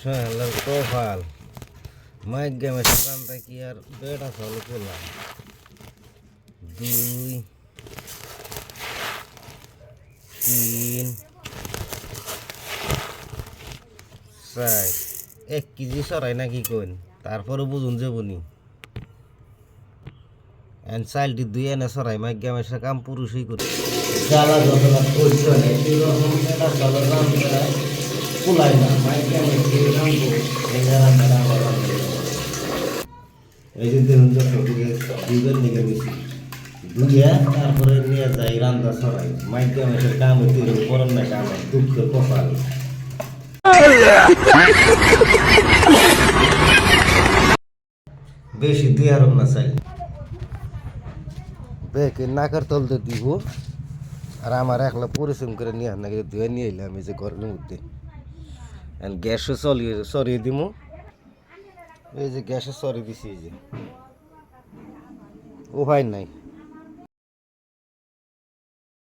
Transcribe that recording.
শালার কপাল মাইক গেমে সারানটা কি আর বেটা চালু করলাম 2 3 4 1 কেজি সরাই নাকি কোন তারপরে বুঝুন যাবনি এন্ড চাইল্ডটি 2 এনে সরাই মাইক গেমের কাম পুরুষই করে জ্বালা যতটা করছে না এরকম এটা চলো নাম কুলাই না মাইক গেমের এই যে দেখুন দুধের নিয়ে গেছি ধুইয়া তারপরে নিয়ে যাই রান্না সরাই মাইক গেমের কাম হইতে পরম না কাম দুঃখ কপাল বেশি দুই আর না চাই বেকে নাকের তলতে দিব আর আমার একলা পরিশ্রম করে নিয়ে নাকি ধুয়ে নিয়ে এলাম এই যে ঘরের মধ্যে গ্যাসও সরিয়ে দিব এই যে গ্যাসে সরিয়ে দিছি এই যে উপায় নাই